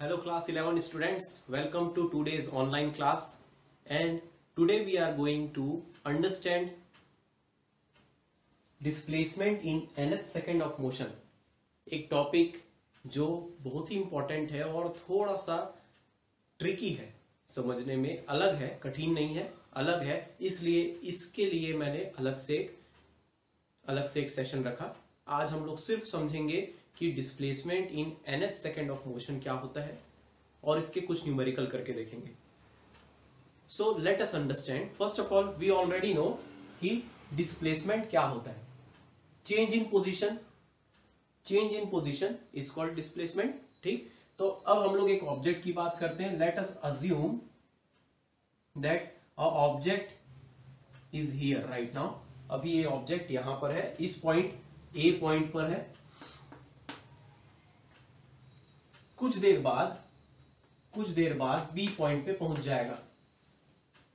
Hello class 11 students, welcome to today's online class and today we are going to understand displacement in nth second of motion। एक topic जो बहुत ही important है और थोड़ा सा tricky है समझने में, अलग है, कठिन नहीं है, अलग है, इसलिए इसके लिए मैंने अलग से एक सेशन रखा। आज हम लोग सिर्फ समझेंगे कि displacement in nth second of motion क्या होता है और इसके कुछ न्यूमेरिकल करके देखेंगे। So let us understand. First of all we already know कि डिस्प्लेसमेंट क्या होता है। Change in position is called displacement. ठीक, तो अब हम लोग एक ऑब्जेक्ट की बात करते हैं। Let us assume that a object is here right now. अभी ये ऑब्जेक्ट यहां पर है, इस पॉइंट ए पॉइंट पर है। कुछ देर बाद बी पॉइंट पे पहुंच जाएगा।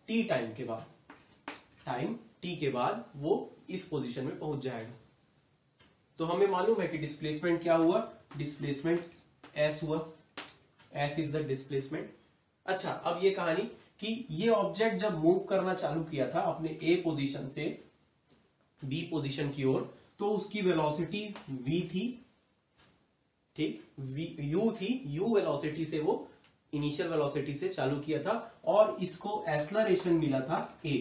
टाइम टी के बाद वो इस पोजीशन में पहुंच जाएगा। तो हमें मालूम है कि डिस्प्लेसमेंट क्या हुआ, डिस्प्लेसमेंट एस हुआ। S is the displacement. अच्छा, अब ये कहानी कि ये ऑब्जेक्ट जब मूव करना चालू किया था अपने ए पोजीशन से बी पोजीशन की ओर, तो उसकी वेलोसिटी v थी। ठीक, u थी। u वेलोसिटी से वो इनिशियल वेलोसिटी से चालू किया था और इसको एक्सेलरेशन मिला था a।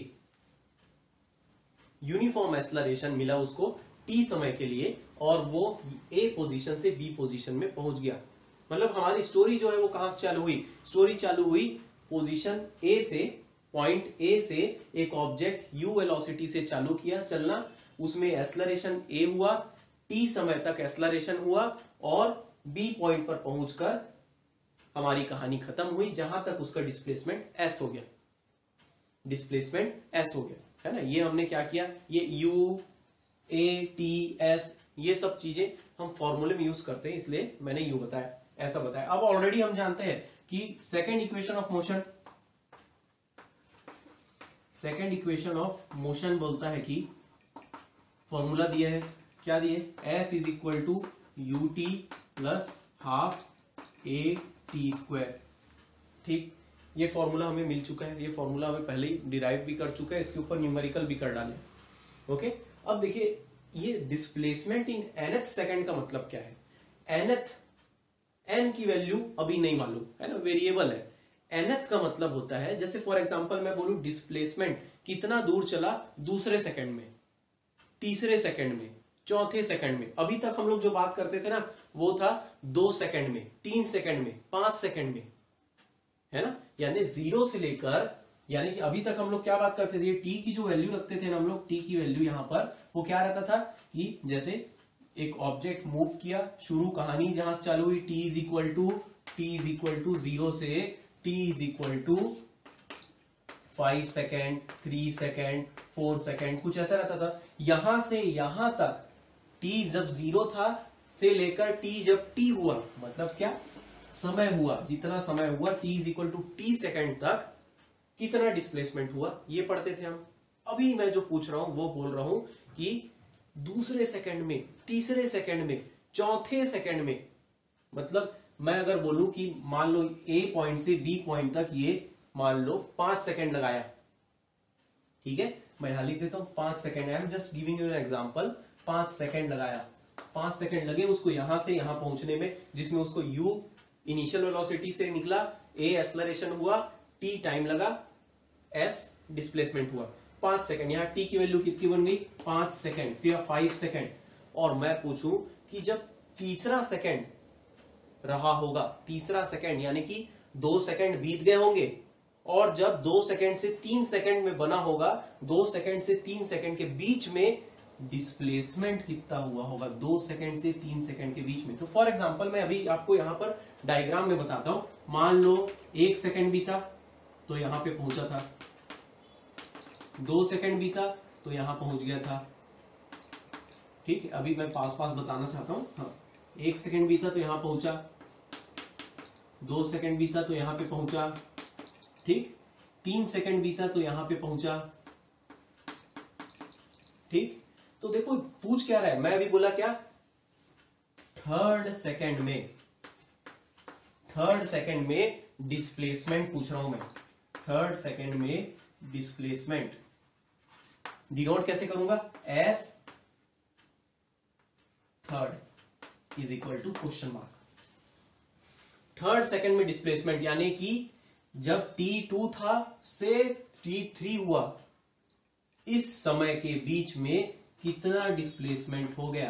यूनिफॉर्म एक्सेलरेशन मिला उसको t समय के लिए और वो a पोजीशन से b पोजीशन में पहुंच गया। मतलब हमारी स्टोरी जो है वो कहां से चालू हुई? स्टोरी चालू हुई पोजीशन a से, पॉइंट a से एक ऑब्जेक्ट u वेलोसिटी से चालू किया चलना, उसमें एक्सेलरेशन a हुआ, t समय तक एक्सेलरेशन हुआ और b पॉइंट पर पहुंचकर हमारी कहानी खत्म हुई, जहां तक उसका डिस्प्लेसमेंट s हो गया। डिस्प्लेसमेंट s हो गया, है ना। ये हमने क्या किया, ये u a t s ये सब चीजें हम फॉर्मूले में यूज करते हैं, इसलिए मैंने u बताया, ऐसा बताया। अब ऑलरेडी हम जानते हैं कि सेकेंड इक्वेशन ऑफ मोशन बोलता है कि फॉर्मूला दिया है, क्या दिए, s is equal to U T plus half A T square. ठीक, ये फॉर्मूला हमें मिल चुका है, ये फॉर्मूला हमें पहले ही डिराइव भी कर चुका है, इसके ऊपर न्यूमेरिकल भी कर डाले। ओके, अब देखिए ये डिस्प्लेसमेंट इन nth सेकंड का मतलब क्या है। n की वैल्यू अभी नहीं मालूम, है ना, वेरिएबल है। nth का मतलब होता है, जैसे फॉर एग्जांपल मैं बोलूं डिस्प्लेसमेंट कितना दूर चला दूसरे सेकंड में, तीसरे सेकंड में, चौथे सेकंड में। अभी तक हम लोग जो बात करते थे ना वो था 2 सेकंड में, 3 सेकंड में, 5 सेकंड में, है ना। यानी जीरो से लेकर, यानी कि अभी तक हम लोग क्या बात करते थे, टी की जो वैल्यू रखते थे ना हम लोग, टी की वैल्यू यहां पर वो क्या रहता था कि जैसे एक ऑब्जेक्ट मूव किया, शुरू कहानी जहां से चालू हुई, टी इज इक्वल टू 0 से T is equal to 5 second, 3 second, 4 second, कुछ ऐसा रहता था। यहां से यहां तक टी जब 0 था से लेकर टी जब टी हुआ, मतलब क्या समय हुआ, जितना समय हुआ T is equal to T second तक कितना डिस्प्लेसमेंट हुआ, ये पढ़ते थे हम। अभी मैं जो पूछ रहा हूं वो बोल रहा हूं कि दूसरे सेकंड में, तीसरे सेकंड में, चौथे सेकंड में। मतलब मैं अगर बोलूं कि मान लो ए पॉइंट से बी पॉइंट तक ये मान लो 5 सेकंड लगाया, ठीक है, मैं यहां लिख देता हूं 5 second. I am just giving you an example. 5 second लगाया, 5 सेकंड लगे उसको यहां से यहां पहुंचने में, जिसमें उसको u इनिशियल वेलोसिटी से निकला, a एक्सेलरेशन हुआ, t टाइम लगा, s डिस्प्लेसमेंट हुआ। 5 सेकंड, यहां t की वैल्यू कितनी बन गई, 5 सेकंड, फिर 5 सेकंड। और मैं पूछूं कि जब तीसरा सेकंड रहा होगा, तीसरा सेकंड यानी कि 2 सेकंड बीत गए होंगे, और जब 2 सेकंड से 3 सेकंड में बना होगा, 2 सेकंड से 3 सेकंड के बीच में डिस्प्लेसमेंट कितना हुआ होगा, 2 सेकंड से 3 सेकंड के बीच में। तो फॉर एग्जांपल मैं अभी आपको यहां पर डायग्राम में बताता हूं। मान लो 1 सेकंड बीता तो यहां पे पहुंचा था, 2 सेकंड बीता तो यहां पहुंच गया था। ठीक है, अभी मैं पास बताना चाहता हूं। हाँ, 1 सेकंड बीता तो यहां पहुंचा, 2 सेकंड बीता तो यहां पे पहुंचा, ठीक, 3 सेकंड बीता तो यहां पे पहुंचा। ठीक, तो देखो पूछ क्या रहा है, मैं अभी बोला क्या, थर्ड सेकंड थर्ड सेकंड में डिस्प्लेसमेंट पूछ रहा हूं मैं, थर्ड सेकंड में डिस्प्लेसमेंट डिनोट कैसे करूंगा, S third is equal to question mark. Third second में डिस्प्लेसमेंट यानी कि जब t2 था से t3 हुआ, इस समय के बीच में कितना डिस्प्लेसमेंट हो गया,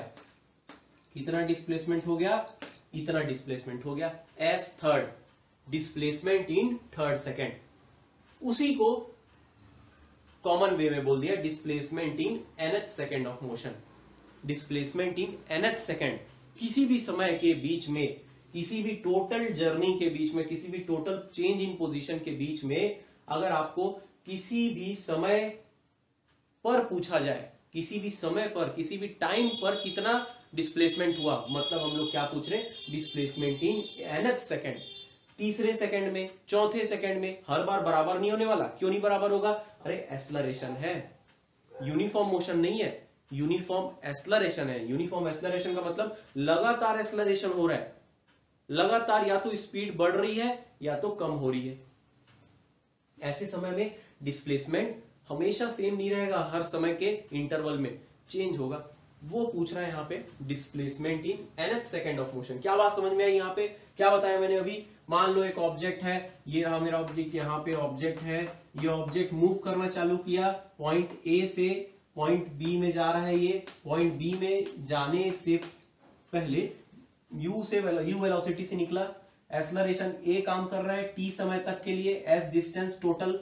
कितना डिस्प्लेसमेंट हो गया, इतना डिस्प्लेसमेंट हो गया, S third displacement in third second. उसी को कॉमन वे में बोल दिया displacement in nth second of motion, displacement in nth second. किसी भी समय के बीच में, किसी भी टोटल जर्नी के बीच में, किसी भी टोटल चेंज इन पोजीशन के बीच में अगर आपको किसी भी समय पर पूछा जाए, किसी भी समय पर, किसी भी टाइम पर कितना डिस्प्लेसमेंट हुआ, मतलब हम लोग क्या पूछ रहे हैं, डिस्प्लेसमेंट इन nth सेकंड, तीसरे सेकंड में, चौथे सेकंड में, हर बार बराबर नहीं होने वाला। क्यों नहीं बराबर होगा, अरे एक्सेलरेशन है, यूनिफॉर्म मोशन नहीं है, यूनिफॉर्म एक्सेलरेशन है। यूनिफॉर्म एक्सेलरेशन का मतलब लगातार एक्सेलरेशन हो रहा है, लगातार या तो स्पीड बढ़ रही है या तो कम हो रही है। ऐसे समय में डिस्प्लेसमेंट हमेशा सेम नहीं रहेगा, हर समय के इंटरवल में चेंज होगा। वो पूछ रहा है यहाँ पे displacement in nth second of motion. क्या बात समझ में आई, यहाँ पे क्या बताया मैंने अभी, मान लो एक ऑब्जेक्ट है, ये रहा मेरा ऑब्जेक्ट, यहाँ पे ऑब्जेक्ट है, ये ऑब्जेक्ट मूव करना चालू किया, पॉइंट ए से पॉइंट बी में जा रहा है, ये पॉइंट बी में जाने से पहले यू वेलोसिटी से निकला, एक्सेलरेशन ए काम कर रहा है टी समय तक के लिए, एस डिस्टेंस टोटल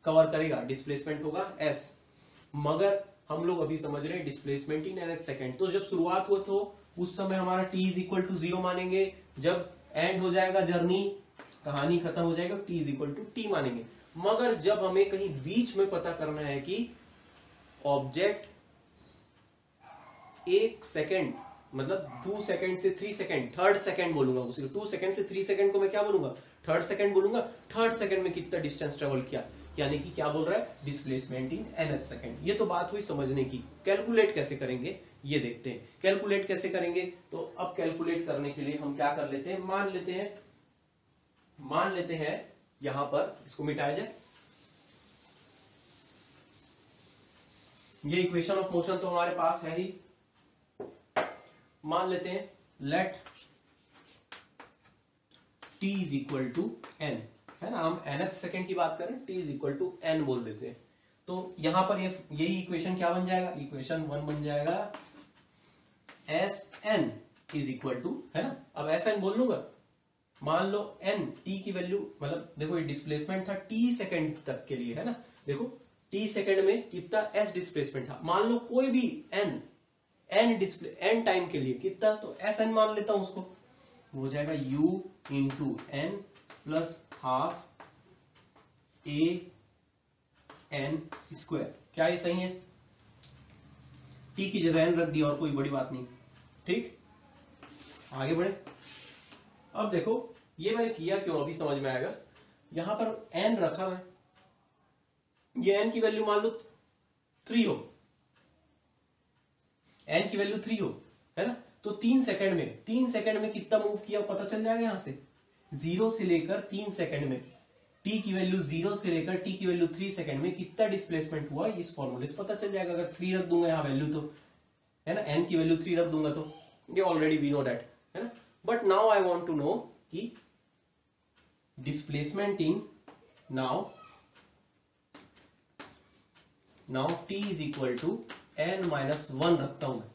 कवर करेगा, डिस्प्लेसमेंट होगा एस। मगर हम लोग अभी समझ रहे हैं डिस्प्लेसमेंट इन nth सेकंड। तो जब शुरुआत हो तो उस समय हमारा t इज इक्वल टू 0 मानेंगे, जब एंड हो जाएगा जर्नी, कहानी खत्म हो जाएगा, t is equal to t मानेंगे। मगर जब हमें कहीं बीच में पता करना है कि ऑब्जेक्ट एक सेकंड, मतलब 2 सेकंड से 3 सेकंड, थर्ड सेकंड बोलूंगा उसे, 2 सेकंड से 3 सेकंड को मैं क्या बोलूंगा, थर्ड सेकंड बोलूंगा। थर्ड सेकंड में कितना डिस्टेंस ट्रेवल किया, यानी कि क्या बोल रहा है, डिस्प्लेसमेंट इन nth सेकंड। ये तो बात हुई समझने की। कैलकुलेट कैसे करेंगे ये देखते हैं। कैलकुलेट कैसे करेंगे, तो अब कैलकुलेट करने के लिए हम क्या कर लेते हैं, मान लेते हैं यहां पर, इसको मिटाया जाए, ये इक्वेशन ऑफ मोशन तो हमारे पास है ही। मान लेते हैं let t is equal to n, है ना, हम nth सेकंड की बात करें, t is equal to n बोल देते हैं। तो यहां पर यही इक्वेशन क्या बन जाएगा, इक्वेशन 1 बन जाएगा Sn इज इक्वल टू, है ना। अब Sn बोल लूंगा, मान लो n t की वैल्यू, मतलब देखो ये डिस्प्लेसमेंट था t सेकंड तक के लिए, है ना। देखो t सेकंड में कितना s डिस्प्लेसमेंट था, मान लो कोई भी n टाइम के लिए कितना, तो Sn मान लेता हूं उसको, हो जाएगा u into n plus half a n square. क्या ये सही है, t की जगह n रख दिया और कोई बड़ी बात नहीं, ठीक। आगे बढ़े। अब देखो ये मैंने किया क्यों, अभी समझ में आएगा। यहां पर n रखा है, ये n की वैल्यू मान लो 3 हो, n की वैल्यू 3 हो, है ना। तो 3 सेकंड में कितना मूव किया पता चल जाएगा। यहां से 0 से लेकर 3 सेकंड में t की वैल्यू 0 से लेकर t की वैल्यू 3 सेकंड में कितना डिस्प्लेसमेंट हुआ, इस फॉर्मूले से पता चल जाएगा। अगर 3 रख दूंगा यहां वैल्यू, तो है ना, n की वैल्यू 3 रख दूंगा, तो ये ऑलरेडी वी नो दैट, है ना। But now I want to know कि displacement in now t is equal to n minus 1 रखता हूं मैं,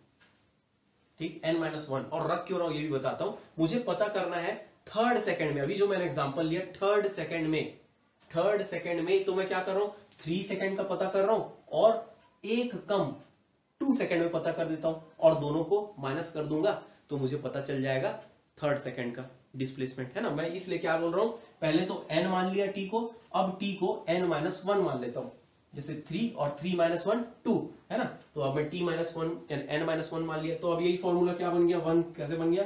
ठीक, n माइनस 1। और रख क्यों रहा हूं ये भी बताता हूं। मुझे पता करना है थर्ड सेकंड में, अभी जो मैंने एग्जांपल लिया थर्ड सेकंड में, तो मैं क्या कर रहा हूं, 3 सेकंड का पता कर रहा हूं और एक कम 2 सेकंड में पता कर देता हूं और दोनों को माइनस कर दूंगा, तो मुझे पता चल जाएगा थर्ड सेकंड का डिस्प्लेसमेंट, है ना। मैं इसलिए क्या बोल रहा हूं, पहले तो n मान लिया t को, अब t को n माइनस 1 मान लेता हूं, जैसे 3 और 3 माइनस 1 2, है ना। तो अब मैं t माइनस 1 n माइनस 1 मान लिया, तो अब यही फॉर्मूला क्या बन गया, 1 कैसे बन गया,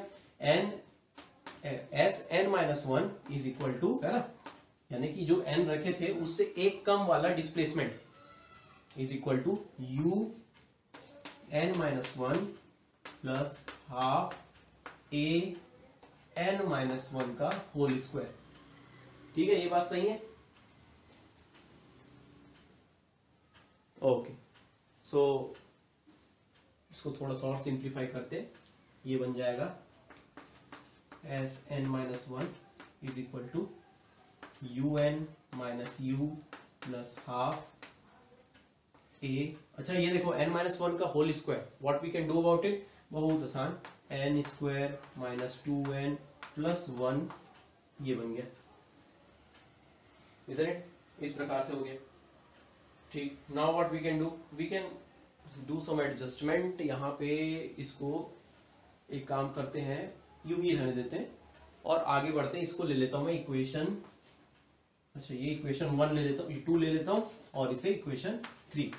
n minus 1 is equal to, है ना, यानी कि जो n रखे थे उससे एक कम वाला displacement is equal to u n minus 1 plus half a n-1 का होल स्क्वायर। ठीक है, ये बात सही है। ओके, सो इसको थोड़ा सा और सिंप्लीफाई करते, ये बन जाएगा Sn-1 is equal to un minus u plus half a। अच्छा ये देखो n-1 का whole square, what we can do about it, बहुत आसान, n square minus 2n plus 1, ये बन गया, isn't it? इस प्रकार से हो गया। ठीक, now what we can do, we can do some adjustment. यहाँ पे इसको एक काम करते हैं, यूं ही रहने देते हैं और आगे बढ़ते हैं। इसको ले लेता हूं मैं इक्वेशन, अच्छा ये इक्वेशन 1 ले लेता हूं, 2 ले लेता हूं और इसे इक्वेशन 3।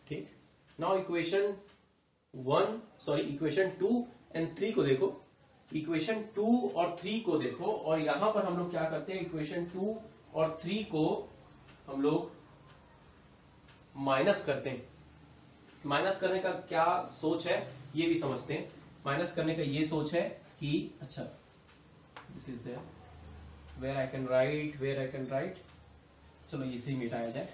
ठीक, नाउ इक्वेशन 2 एंड 3 को देखो, इक्वेशन 2 और 3 को देखो, और यहां पर हम लोग क्या करते हैं, इक्वेशन 2 और 3 को हम लोग माइनस करते हैं। माइनस करने का क्या सोच है ये भी समझते हैं। माइनस करने का ये सोच है कि अच्छा this is there, where I can write, चलो इसे ही मिटाया जाए।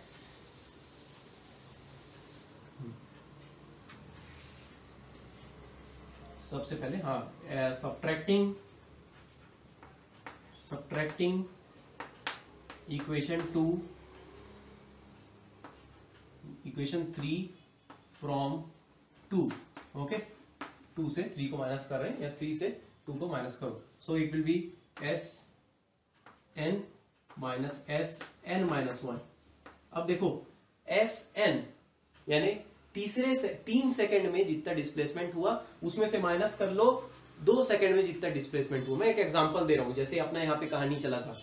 सबसे पहले हाँ, सब्ट्रैक्टिंग इक्वेशन 3 फ्रॉम 2। ओके, 2 से 3 को माइनस कर रहे हैं, या 3 से 2 को माइनस करो, so it will be Sn minus Sn-1। अब देखो Sn यानी 3 सेकंड में जितना डिस्प्लेसमेंट हुआ उसमें से माइनस कर लो 2 सेकंड में जितना डिस्प्लेसमेंट हुआ। मैं एक एग्जांपल दे रहा हूं, जैसे अपना यहाँ पे कहानी चला था,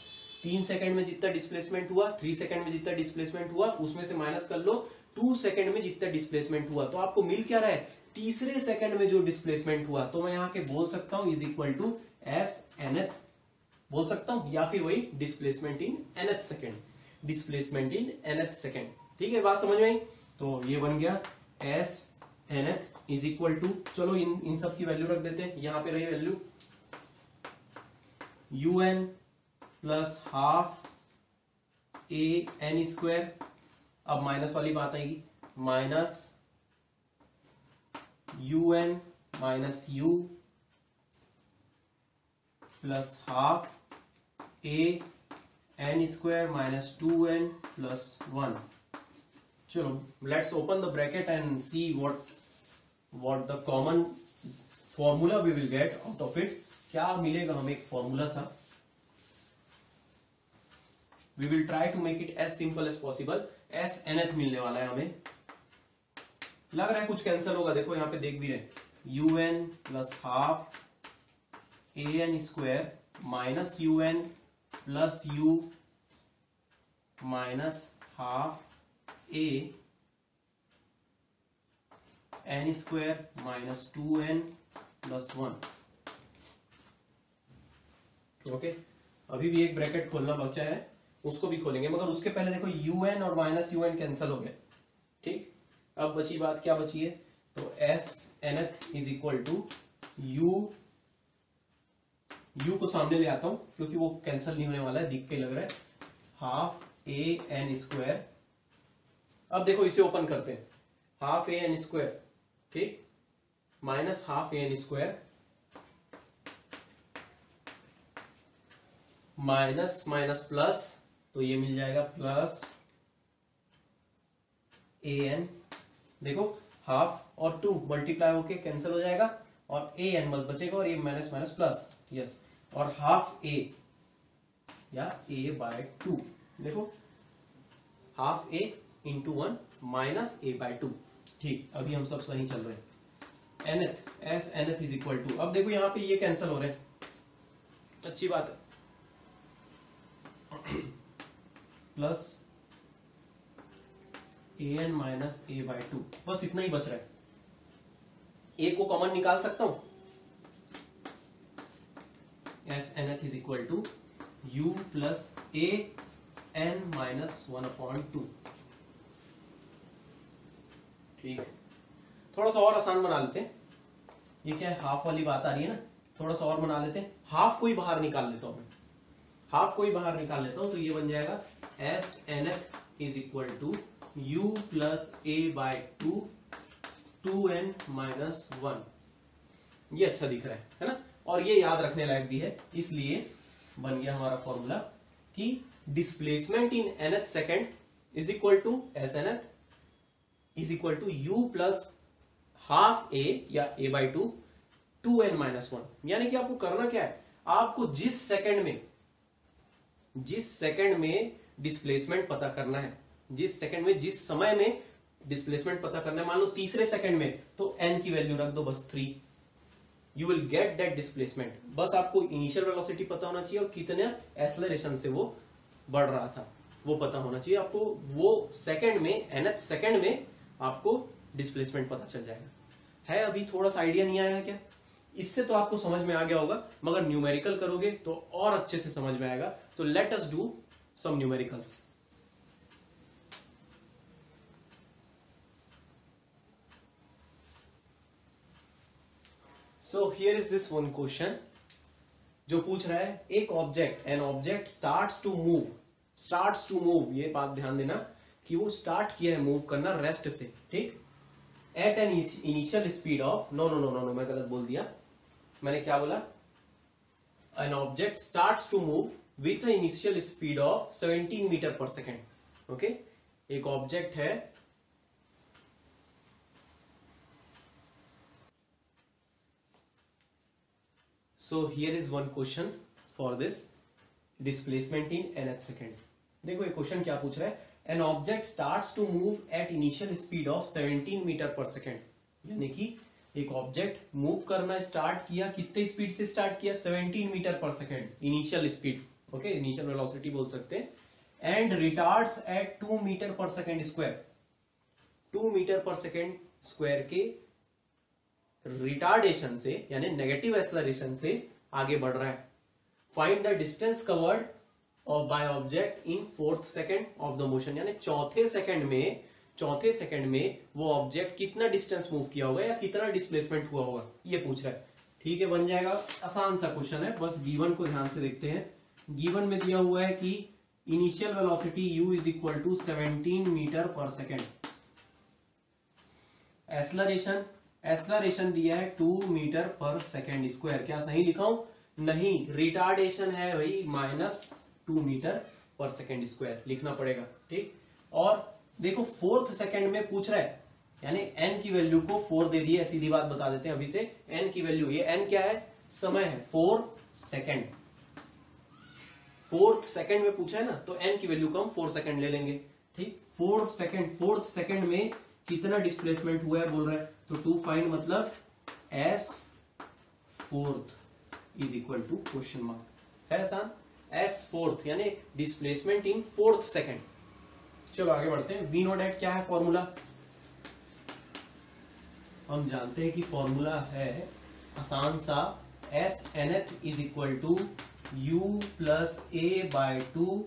3 सेकंड में जितना डिस्प्लेसमेंट हुआ, 3 सेकंड में जितना डिस्प्लेसमेंट हुआ, उसमें से माइनस कर लो 2 सेकंड में जितना डिस्प्लेसमेंट हुआ, तो आपको मिल क्या रहा है, तीसरे सेकंड में जो डिस्प्लेसमेंट हुआ, तो मैं यहाँ के बोल सकता हूं इज इक्वल टू Snth बोल सकता हूं, या फिर वही डिस्प्लेसमेंट इन nth सेकंड। ठीक है, बात समझ में आई। तो ये बन गया Snth इज इक्वल टू, चलो इन सब की वैल्यू रख देते हैं, यहां पे रही value un plus half an²। अब माइनस वाली बात आएगी, minus un minus u plus half an² minus 2n plus 1। चलो let's open the bracket and see what the common formula we will get out of it. क्या मिलेगा हमें एक formula सा, we will try to make it as simple as possible. Snth मिलने वाला है हमें, लग रहा है कुछ कैंसिल होगा, देखो यहाँ पे देख भी रहे, un plus half an² minus un plus u minus half an² minus 2n plus 1। Okay, अभी भी एक ब्रैकेट खोलना बचा है, उसको भी खोलेंगे, मगर उसके पहले देखो un और माइनस un कैंसिल हो गया। ठीक, अब बची बात, क्या बची है, तो Snth is equal to u को सामने ले आता हूं क्योंकि वो कैंसिल नहीं होने वाला है, दिख के लग रहा है, हाफ an²। अब देखो इसे ओपन करते हैं, हाफ an², ठीक, minus half an² minus minus plus, तो ये मिल जाएगा प्लस an। देखो हाफ और 2 मल्टीप्लाई होके कैंसिल हो जाएगा और an बस बचेगा, और ये माइनस माइनस प्लस, यस, और हाफ a या a/2। देखो half a into 1 minus a/2। ठीक, अभी हम सब सही चल रहे हैं। Snth इज इक्वल टू, अब देखो यहाँ पे ये कैंसिल हो रहे हैं, अच्छी बात है, प्लस an माइनस a/2, बस इतना ही बच रहा है। a को कॉमन निकाल सकता हूं, Snth is equal to u plus an minus 1/2। ठीक, थोड़ा सा और आसान बना लेते हैं। ये क्या है, हाफ वाली बात आ रही है ना, थोड़ा सा और बना लेते हैं, हाफ को ही बाहर निकाल लेता हूं मैं, हाफ को ही बाहर निकाल लेता हूं, तो ये बन जाएगा S nth is equal to you plus A by 2n minus 1। ये अच्छा दिख रहा है ना, और ये याद रखने लायक भी है, इसलिए बन गया हमारा फॉर्मूला कि displacement in nth second is equal to S nth is equal to you plus half a या a बाई 2n माइनस 1। यानी कि आपको करना क्या है, आपको जिस सेकंड में डिस्प्लेसमेंट पता करना है, जिस सेकंड में, जिस समय में डिस्प्लेसमेंट पता करना है, मान लो तीसरे सेकंड में, तो n की वैल्यू रख दो बस 3, you will get that displacement. बस आपको इनिशियल वेलोसिटी पता होना चाहिए और कितने एक्सेलरेशन से वो बढ़ रहा था वो पता होना चाहिए आपको, वो सेकंड में, nth सेकंड में आपको डिस्प्लेसमेंट पता चल जाएगा। है अभी थोड़ा सा आइडिया नहीं आया है क्या? इससे तो आपको समझ में आ गया होगा, मगर न्यूमेरिकल करोगे तो और अच्छे से समझ में आएगा। तो let us do some numericals. So here is this one question जो पूछ रहा है, एक object, an object starts to move, ये बात ध्यान देना कि वो स्टार्ट किया है मूव करना रेस्ट से, ठीक, at an initial speed of, no मैं गलत बोल दिया, मैंने क्या बोला, an object starts to move with initial speed of 17 metre per second. Okay, एक ऑब्जेक्ट है, so here is one question for this displacement in nth second. देखो ये क्वेश्चन क्या पूछ रहा है, an object starts to move at initial speed of 17 metre per second. यानी कि एक ऑब्जेक्ट मूव करना स्टार्ट किया, कितने स्पीड से स्टार्ट किया, 17 metre per second initial speed, okay, initial velocity बोल सकते हैं, and retards eight 2 metre per second square, 2 metre per second square के रिटार्डेशन से, यानी नेगेटिव एक्सेलरेशन से आगे बढ़ रहा है। Find the distance covered by object in 4th second of the motion, यानी चौथे सेकंड में वो ऑब्जेक्ट कितना डिस्टेंस मूव किया होगा या कितना डिस्प्लेसमेंट हुआ होगा, ये पूछ रहा है। ठीक है, बन जाएगा, आसान सा क्वेश्चन है, बस गिवन को ध्यान से देखते हैं। गिवन में दिया हुआ है कि initial velocity u is equal to 17 metre per second, acceleration दिया है 2 मीटर पर सेकेंड स्क्वायर। क्या सही लिखा हूं? नहीं, रिटार्डेशन है भाई -2 मीटर पर सेकेंड स्क्वायर लिखना पड़ेगा, ठीक। और देखो 4th सेकंड में पूछ रहा है, यानी n की वैल्यू को 4 दे दिए, सीधी बात बता देते हैं अभी से, n की वैल्यू, ये n क्या है, समय है, 4 सेकंड, 4th सेकंड में पूछा है ना, तो n की वैल्यू को हम 4 सेकंड ले लेंगे, ठीक। 4th सेकंड में कितना डिस्प्लेसमेंट हुआ है बोल रहा है, तो 2 फाइंड, मतलब s 4th is equal to question mark, है आसान, s 4th यानी डिस्प्लेसमेंट इन 4th सेकंड। चलो आगे बढ़ते हैं। वी नो डेट क्या है फॉर्मूला, हम जानते हैं कि फॉर्मूला है आसान सा, S nth is equal to you plus A by 2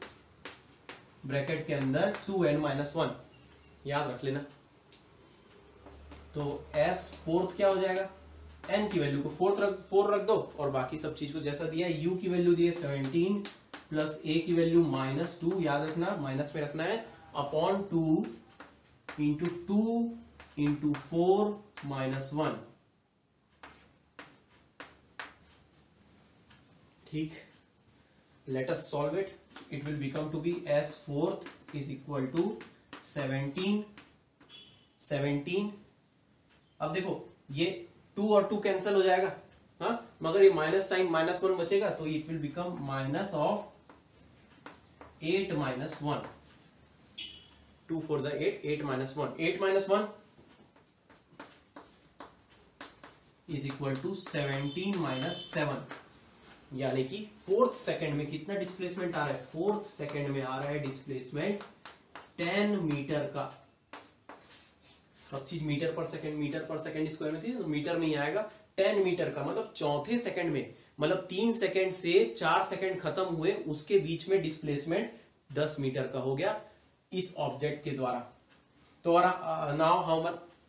bracket के अंदर 2n माइनस 1, याद रख लेना। तो s 4th क्या हो जाएगा, n की वैल्यू को 4 रख दो और बाकी सब चीज को जैसा दिया है, u की वैल्यू दी है 17 प्लस a की वैल्यू -2, याद रखना माइनस में रखना है, अपॉन 2 इंटू 2 इंटू 4 माइनस 1, ठीक। Let us solve it, it will become to be s 4th is equal to 17। अब देखो ये 2 और 2 कैंसिल हो जाएगा, हाँ, मगर ये माइनस साइन -1 बचेगा, तो it will become minus of 8 minus 1, 2 4 जा 8 minus 1, 8 minus 1 is equal to 17 minus 7, यानी कि 4th सेकंड में कितना डिस्प्लेसमेंट आ रहा है, 4th सेकंड में आ रहा है डिस्प्लेसमेंट 10 मीटर का। सब चीज मीटर पर सेकंड स्क्वायर में थी, तो मीटर में ही आएगा, 10 मीटर का, मतलब चौथे सेकंड में, मतलब 3 सेकंड से 4 सेकंड खत्म हुए उसके बीच में डिस्प्लेसमेंट 10 मीटर का हो गया इस ऑब्जेक्ट के द्वारा। तो नाउ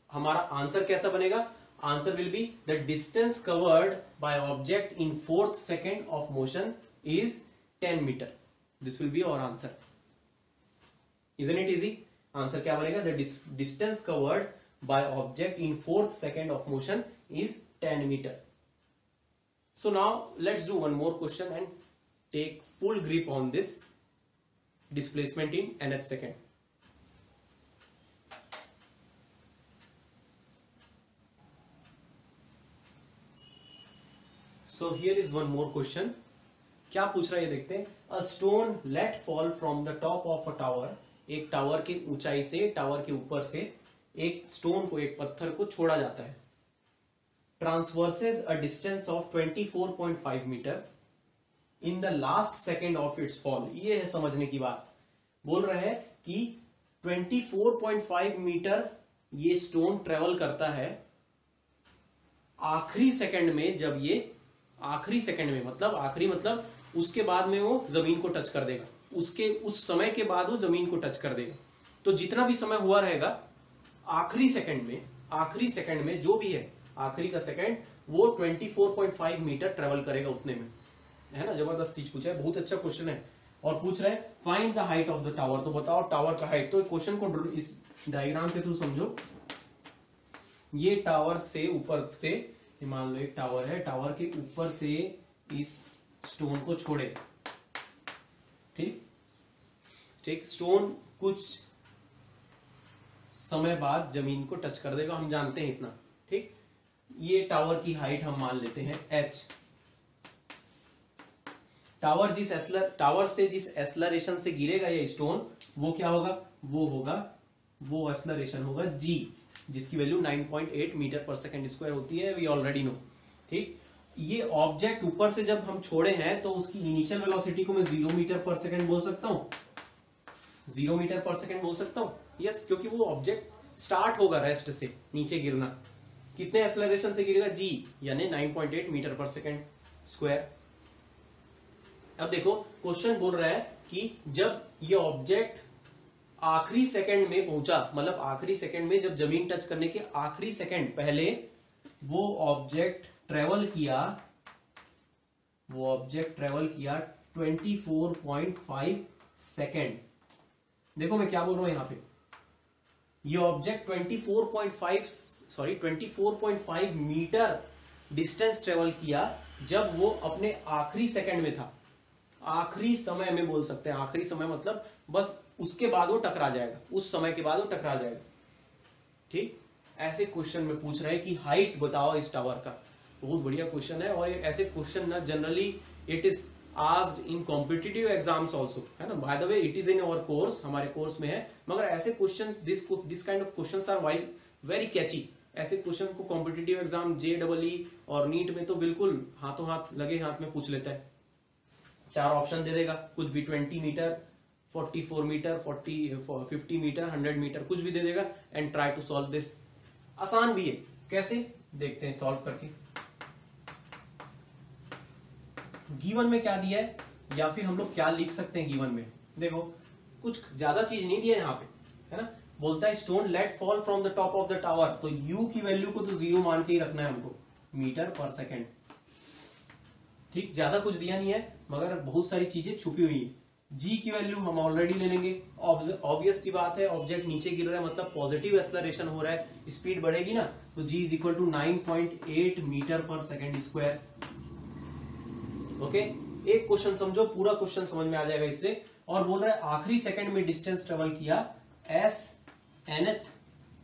हमारा आंसर कैसा बनेगा, answer will be the distance covered by object in 4th second of motion is 10 metre. This will be our answer. Isn't it easy? Answer क्या बनेगा? The distance covered by object in 4th second of motion is 10 metre. So now let's do one more question and take full grip on this displacement in nth second. So here is one more question. क्या पूछ रहा है ये देखते हैं. A stone let fall from the top of a tower. एक tower की ऊंचाई से, टावर के ऊपर से एक स्टोन को, एक पत्थर को छोड़ा जाता है. Transverses a distance of 24.5 meter in the last second of its fall. ये है समझने की बात. बोल रहे हैं कि 24.5 मीटर ये स्टोन ट्रेवल करता है आखिरी सेकंड में. जब ये आखिरी सेकंड में, मतलब आखिरी मतलब उसके बाद में वो जमीन को टच कर देगा, उसके उस समय के बाद वो जमीन को टच कर देगा. तो जितना भी समय हुआ रहेगा आखिरी सेकंड में जो भी है आखिरी का सेकंड, वो 24.5 मीटर ट्रेवल करेगा उतने में. है ना, जबरदस्त चीज पूछा है, बहुत अच्छा क्वेश्चन है. और पूछ रहे हैं find the height of the tower. तो बताओ टावर का हाइट. तो क्वेश्चन को इस डायग्राम के थ्रू समझो. ये टावर से ऊपर से, मान लो एक टावर है, टावर के ऊपर से इस स्टोन को छोड़े. ठीक, स्टोन कुछ समय बाद जमीन को टच कर देगा, हम जानते हैं इतना. ठीक, ये टावर की हाइट हम मान लेते हैं h. टावर से जिस एस्लरेशन से गिरेगा ये स्टोन, वो क्या होगा? वो एस्लरेशन होगा g, जिसकी value 9.8 metre per second square होती है. We already know. ठीक, ये ऑब्जेक्ट ऊपर से जब हम छोड़े हैं तो उसकी इनिशियल वेलोसिटी को मैं 0 मीटर पर सेकेंड बोल सकता हूं. 0 मीटर पर सेकेंड बोल सकता हूं. यस, क्योंकि वो ऑब्जेक्ट स्टार्ट होगा रेस्ट से नीचे गिरना. कितने एक्सेलरेशन से गिरेगा? g, यानी 9.8 मीटर पर सेकेंड स्क्वायर. अब देखो क्वेश्चन बोल रहा है कि जब ये ऑब्जेक्ट आखिरी सेकंड में पहुंचा, मतलब आखिरी सेकंड में जब जमीन टच करने के आखिरी सेकंड पहले वो ऑब्जेक्ट ट्रेवल किया 24.5 सेकंड. देखो मैं क्या बोल रहा हूं यहां पे. ये ऑब्जेक्ट 24.5 मीटर डिस्टेंस ट्रेवल किया जब वो अपने आखिरी सेकंड में था. आखिरी समय में बोल सकते हैं. आखिरी समय मतलब बस उसके बाद वो टकरा जाएगा, उस समय के बाद वो टकरा जाएगा. ठीक, ऐसे क्वेश्चन में पूछ रहे हैं कि हाइट बताओ इस टावर का. बहुत बढ़िया क्वेश्चन है. और ऐसे क्वेश्चन ना generally it is asked in competitive exams also. है ना, by the way it is in our course, हमारे कोर्स में है. मगर ऐसे question, this kind of question are very catchy. ऐसे क्वेश्चन को कॉम्पिटिटिव एग्जाम JEE और नीट में तो बिल्कुल हाथों हाथ लगे हाथ में पूछ लेता है. 4 ऑप्शन दे देगा, कुछ भी 20 मीटर, 44 मीटर, 50 मीटर, 100 मीटर, कुछ भी दे देगा. And try to solve this. आसान भी है. कैसे देखते हैं सॉल्व करके. गिवन में क्या दिया है, या फिर हम लोग क्या लिख सकते हैं गिवन में. देखो कुछ ज्यादा चीज नहीं दिया यहाँ पे. है ना, बोलता है stone let fall from the top of the tower. तो u की वैल्यू को तो 0 मान के ही रखना है हमको, मीटर पर सेकेंड. ठीक, ज्यादा कुछ दिया नहीं है मगर बहुत सारी चीजें छुपी हुई है. g की वैल्यू हम ऑलरेडी ले लेंगे. ऑब्वियस सी बात है, ऑब्जेक्ट नीचे गिर रहा है मतलब पॉजिटिव एक्सेलरेशन हो रहा है, स्पीड बढ़ेगी ना. तो g is equal to 9.8 metre per second square. Okay, एक क्वेश्चन समझो, पूरा क्वेश्चन समझ में आ जाएगा इससे. और बोल रहा है आखिरी सेकंड में डिस्टेंस ट्रेवल किया s nth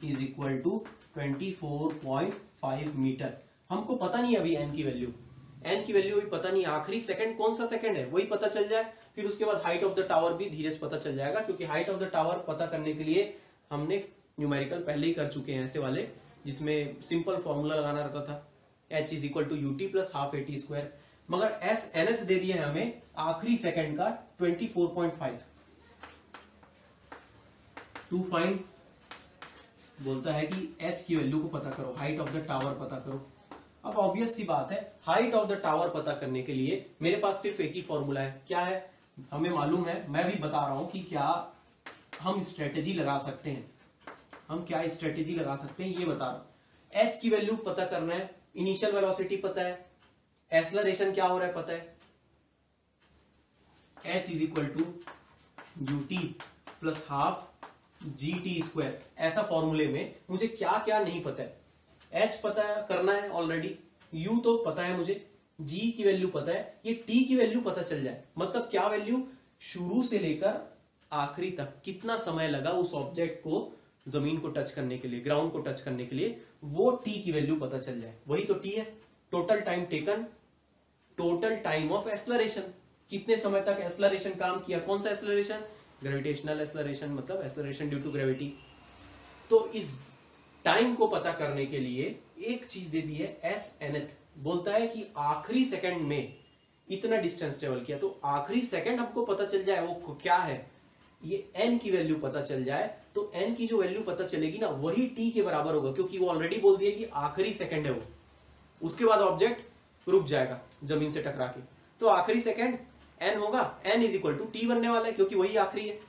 is equal to 24.5 metre. हमको पता नहीं अभी n की वैल्यू अभी पता नहीं. आखिरी सेकंड कौन सा सेकंड है वही पता चल जाए, फिर उसके बाद हाइट ऑफ द टावर भी धीरे से पता चल जाएगा. क्योंकि हाइट ऑफ द टावर पता करने के लिए हमने न्यूमेरिकल पहले ही कर चुके हैं ऐसे वाले, जिसमें सिंपल फॉर्मूला लगाना रहता था, h is equal to ut plus half at square. मगर s nth दे दिया है हमें आखिरी सेकंड का 24.5. टू फाइंड बोलता है कि h की वैल्यू को पता करो, हाइट ऑफ द टावर पता करो. अब ऑब्वियस सी बात है, हाइट ऑफ द टावर पता करने के लिए मेरे पास सिर्फ एक ही फॉर्मूला है. क्या है हमें मालूम है, मैं भी बता रहा हूं कि क्या हम स्ट्रेटेजी लगा सकते हैं. हम क्या स्ट्रेटेजी लगा सकते हैं ये बता रहा हूं. h की वैल्यू पता करना है, इनिशियल वेलोसिटी पता है, एक्सेलरेशन क्या हो रहा है पता है, h is equal to ut plus half gt square. ऐसा फॉर्मूले में मुझे क्या क्या नहीं पता है, h पता करना है ऑलरेडी, u तो पता है मुझे, g की वैल्यू पता है, ये t की वैल्यू पता चल जाए, मतलब क्या वैल्यू शुरू से लेकर आखिरी तक कितना समय लगा उस ऑब्जेक्ट को जमीन को टच करने के लिए, ग्राउंड को टच करने के लिए, वो t की वैल्यू पता चल जाए। वही तो t है, total time taken, total time of acceleration, कितने समय तक एक्सेलरेशन काम किया, कौन सा एक्सेलरेशन, ग्रेविटेशनल एक्सेलरेशन, मतलब एक्सेलरेशन ड्यू टू ग्रेविटी। तो इस टाइम को पता करने के लिए एक चीज दे दी है एस nth, बोलता है कि आखिरी सेकंड में इतना डिस्टेंस ट्रेवल किया, तो आखिरी सेकंड हमको पता चल जाए वो क्या है, ये n की वैल्यू पता चल जाए, तो n की जो वैल्यू पता चलेगी ना वही t के बराबर होगा, क्योंकि वो ऑलरेडी बोल दिया कि आखिरी सेकंड है वो, उसके बाद ऑब्जेक्ट रुक जाएगा जमीन से टकरा के, तो आखिरी सेकंड n होगा, n is equal to T बनने वाला है क्योंकि वही आखिरी है।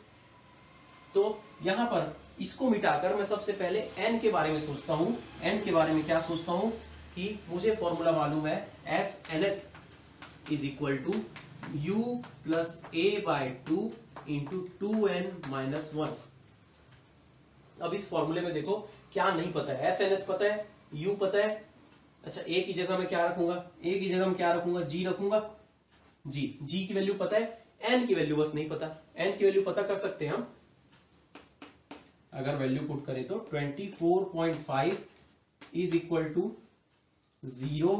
तो यहां पर इसको मिटाकर मैं सबसे पहले n के बारे में सोचता हूं, n के बारे में क्या सोचता हूं कि मुझे फॉर्मूला मालूम है S nth is equal to u plus a by 2 into 2n-1। अब इस फॉर्मूले में देखो क्या नहीं पता है, एस nth पता है, u पता है, अच्छा a की जगह में क्या रखूंगा, a की जगह में क्या रखूंगा, g रखूंगा, g की वैल्यू पता है, n की वैल्यू बस नहीं पता, n की वैल्यू पता कर सकते हैं हम, अगर वैल्यू पुट करें तो 24.5 is equal to 0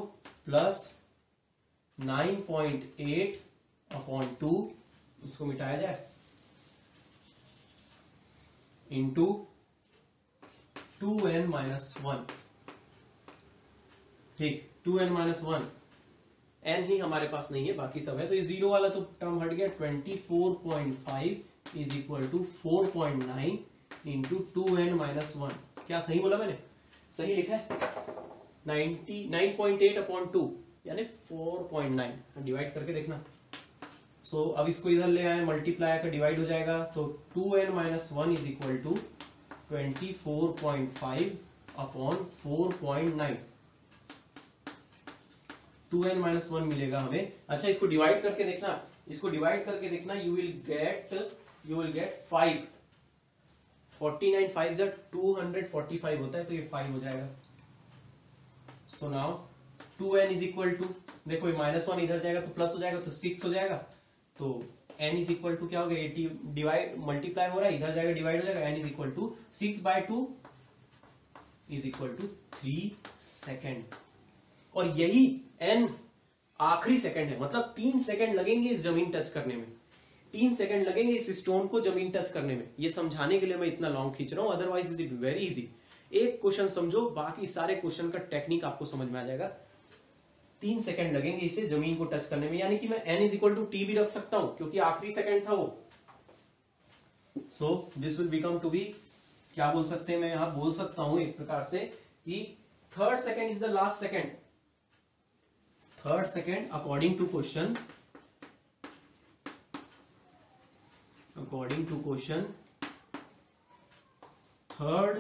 plus 9.8 upon 2, इसको मिटाया जाए, इंटू 2n-1, ठीक, 2n-1, n ही हमारे पास नहीं है, बाकी सब है, तो ये जीरो वाला तो टर्म हट गया, 24.5 is equal to 4.9 into 2n-1। क्या सही बोला मैंने, सही लिखा है, 9.8 अपॉन 2 यानी 4.9, डिवाइड करके देखना। सो अब इसको इधर ले आए, मल्टीप्लाई का डिवाइड हो जाएगा, तो 2n-1 is equal to 24.5 upon 4.9, 2n-1 मिलेगा हमें। अच्छा इसको डिवाइड करके देखना, इसको डिवाइड करके देखना, यू विल गेट 5, 49 5 जा 245 होता है, तो ये 5 हो जाएगा। So now 2n is equal to, देखो ये -1 इधर जाएगा तो प्लस हो जाएगा, तो 6 हो जाएगा, तो n इज इक्वल टू क्या हो गया, 80 डिवाइड मल्टीप्लाई हो रहा है, इधर जाएगा डिवाइड हो जाएगा, n is equal to 6/2 is equal to 3 second, और यही n आखिरी सेकंड है, मतलब 3 सेकंड लगेंगे इस जमीन टच करने में, 3 सेकंड लगेंगे इस स्टोन को जमीन टच करने में। ये समझाने के लिए मैं इतना लॉन्ग खींच रहा हूं, otherwise is it very easy. एक क्वेश्चन समझो, बाकी सारे क्वेश्चन का टेक्निक आपको समझ में आ जाएगा। 3 सेकंड लगेंगे इसे जमीन को टच करने में, यानी कि मैं n is equal to T भी रख सकता हूं क्योंकि आखिरी सेकंड था वो। So this will become to be, क्या बोल सकते हैं, मैं यहां बोल सकता हूं एक प्रकार से कि third second is the last second, third second according to question, third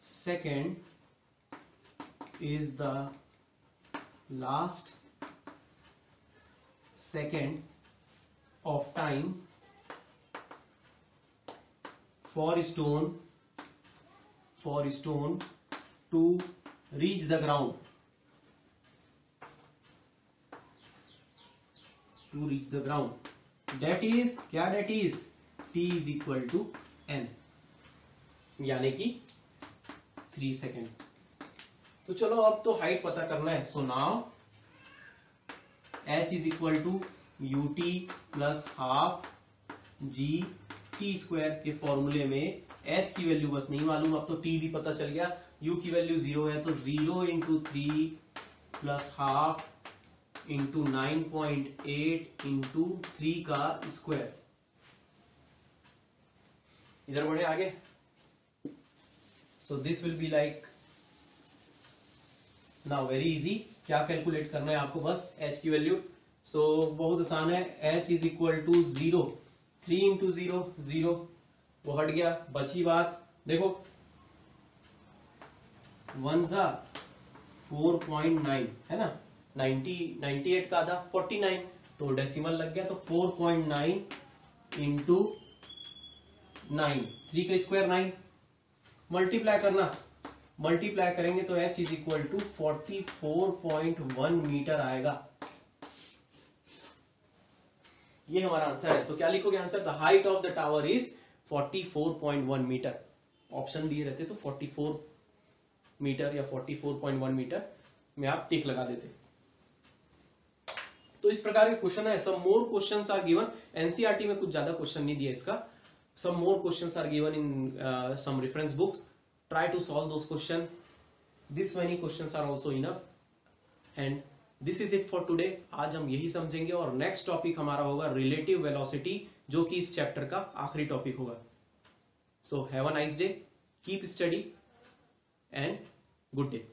second is the last second of time for stone to reach the ground, that is क्या, that is t is equal to n, यानी कि 3 second. तो चलो अब तो height पता करना है। So now h is equal to ut plus half G T square के फॉर्मूले में h की वैल्यू बस नहीं मालूम, अब तो t भी पता चल गया, u की वैल्यू 0 है, तो 0 into 3 plus half into 9.8 into 3 का स्क्वायर। इधर बढ़े आगे, सो this will be like now very easy. क्या कैलकुलेट करना है आपको, बस h की वैल्यू, सो बहुत आसान है, h is equal to 0, 3 into 0 0, वो हट गया, बची बात देखो 1 जा 4.9 है ना, 98 का आधा 49, तो डेसिमल लग गया, तो 4.9 इंटू 9, 3 का स्क्वायर 9, मल्टीप्लाई करना, मल्टीप्लाई करेंगे तो h is equal to 44.1 metre आएगा। ये हमारा आंसर है। तो क्या लिखोगे answer? The height of the tower is 44.1 metre. Option दिए रहते तो 44 मीटर या 44.1 मीटर में आप टिक लगा देते। तो इस प्रकार के क्वेश्चन है। Some more questions are given, NCERT में कुछ ज्यादा क्वेश्चन नहीं दिया इसका। Some more questions are given in some reference books, try to solve those question, this many questions are also enough and this is it for today. आज हम यही समझेंगे और नेक्स्ट टॉपिक हमारा होगा रिलेटिव वेलोसिटी, जो कि इस चैप्टर का आखिरी टॉपिक होगा। So have a nice day, keep study and good day.